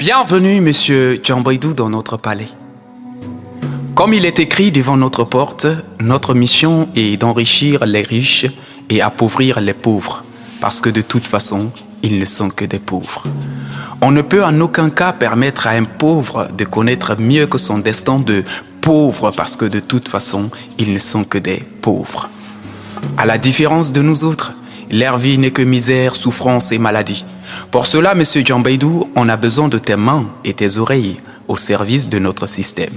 Bienvenue, monsieur Djambaydou, dans notre palais. Comme il est écrit devant notre porte, notre mission est d'enrichir les riches et appauvrir les pauvres, parce que de toute façon, ils ne sont que des pauvres. On ne peut en aucun cas permettre à un pauvre de connaître mieux que son destin de pauvre, parce que de toute façon, ils ne sont que des pauvres. À la différence de nous autres, leur vie n'est que misère, souffrance et maladie. Pour cela, monsieur Djambaydou, on a besoin de tes mains et tes oreilles au service de notre système.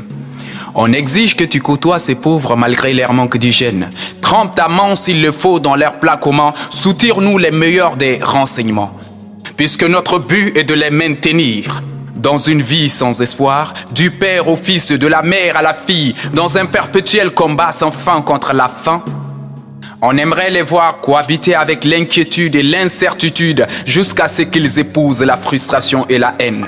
On exige que tu côtoies ces pauvres malgré leur manque d'hygiène. Trempe ta main s'il le faut dans leur plat commun. Soutire-nous les meilleurs des renseignements. Puisque notre but est de les maintenir dans une vie sans espoir, du père au fils, de la mère à la fille, dans un perpétuel combat sans fin contre la faim. On aimerait les voir cohabiter avec l'inquiétude et l'incertitude jusqu'à ce qu'ils épousent la frustration et la haine.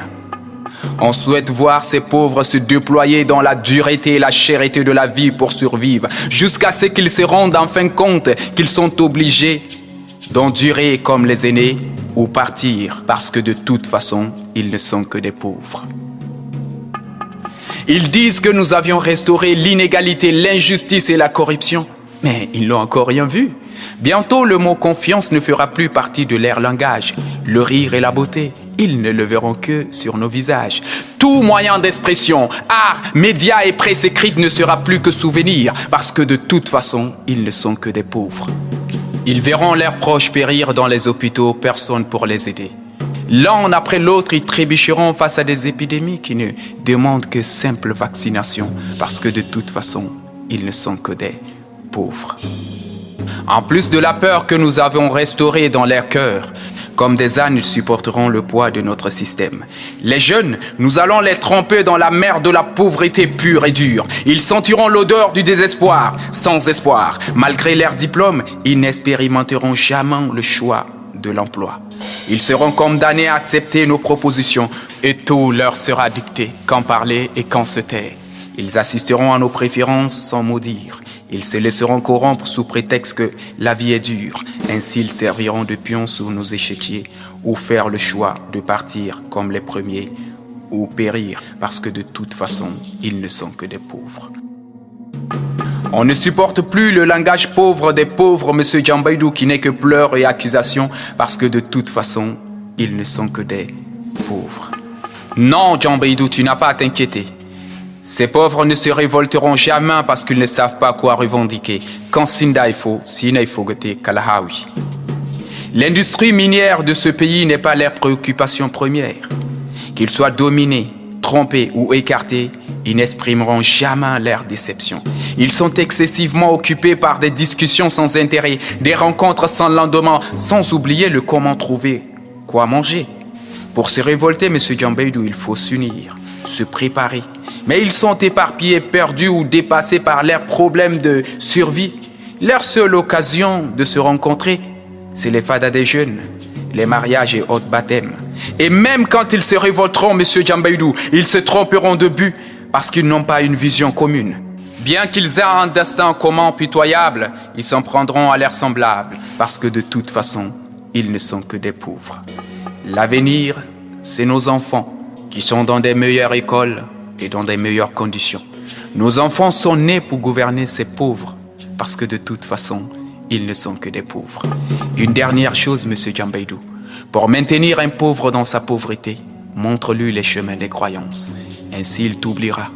On souhaite voir ces pauvres se déployer dans la dureté et la chèreté de la vie pour survivre, jusqu'à ce qu'ils se rendent enfin compte qu'ils sont obligés d'endurer comme les aînés ou partir parce que de toute façon, ils ne sont que des pauvres. Ils disent que nous avions restauré l'inégalité, l'injustice et la corruption. Mais ils n'ont encore rien vu. Bientôt, le mot confiance ne fera plus partie de leur langage. Le rire et la beauté, ils ne le verront que sur nos visages. Tout moyen d'expression, art, médias et presse écrite ne sera plus que souvenir, parce que de toute façon, ils ne sont que des pauvres. Ils verront leurs proches périr dans les hôpitaux, personne pour les aider. L'un après l'autre, ils trébucheront face à des épidémies qui ne demandent que simple vaccination, parce que de toute façon, ils ne sont que des pauvres. En plus de la peur que nous avons restaurée dans leur cœur, comme des ânes, ils supporteront le poids de notre système. Les jeunes, nous allons les tremper dans la mer de la pauvreté pure et dure. Ils sentiront l'odeur du désespoir, sans espoir. Malgré leur diplôme, ils n'expérimenteront jamais le choix de l'emploi. Ils seront condamnés à accepter nos propositions et tout leur sera dicté, quand parler et quand se taire. Ils assisteront à nos préférences sans mot dire. Ils se laisseront corrompre sous prétexte que la vie est dure. Ainsi, ils serviront de pions sur nos échiquiers ou faire le choix de partir comme les premiers ou périr parce que de toute façon, ils ne sont que des pauvres. On ne supporte plus le langage pauvre des pauvres, monsieur Djambaydou, qui n'est que pleurs et accusations parce que de toute façon, ils ne sont que des pauvres. Non, Djambaydou, tu n'as pas à t'inquiéter. Ces pauvres ne se révolteront jamais parce qu'ils ne savent pas quoi revendiquer. Quand Sinda il faut, Sina il faut goûter Kalahawi. L'industrie minière de ce pays n'est pas leur préoccupation première. Qu'ils soient dominés, trompés ou écartés, ils n'exprimeront jamais leur déception. Ils sont excessivement occupés par des discussions sans intérêt, des rencontres sans lendemain, sans oublier le comment trouver quoi manger. Pour se révolter, monsieur Djambaydou, il faut s'unir, se préparer. Mais ils sont éparpillés, perdus ou dépassés par leurs problèmes de survie. Leur seule occasion de se rencontrer, c'est les fadas des jeunes, les mariages et autres baptêmes. Et même quand ils se révolteront, monsieur Djambaydou, ils se tromperont de but parce qu'ils n'ont pas une vision commune. Bien qu'ils aient un destin commun pitoyable, ils s'en prendront à leurs semblables parce que de toute façon, ils ne sont que des pauvres. L'avenir, c'est nos enfants qui sont dans des meilleures écoles et dans des meilleures conditions. Nos enfants sont nés pour gouverner ces pauvres, parce que de toute façon, ils ne sont que des pauvres. Une dernière chose, monsieur Djambaydou, pour maintenir un pauvre dans sa pauvreté, montre-lui les chemins des croyances. Ainsi, il t'oubliera.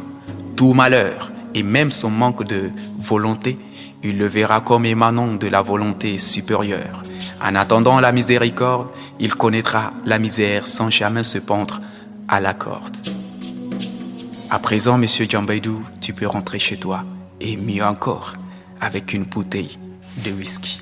Tout malheur, et même son manque de volonté, il le verra comme émanant de la volonté supérieure. En attendant la miséricorde, il connaîtra la misère sans jamais se pendre à la corde. À présent, monsieur Djambaydou, tu peux rentrer chez toi, et mieux encore, avec une bouteille de whisky.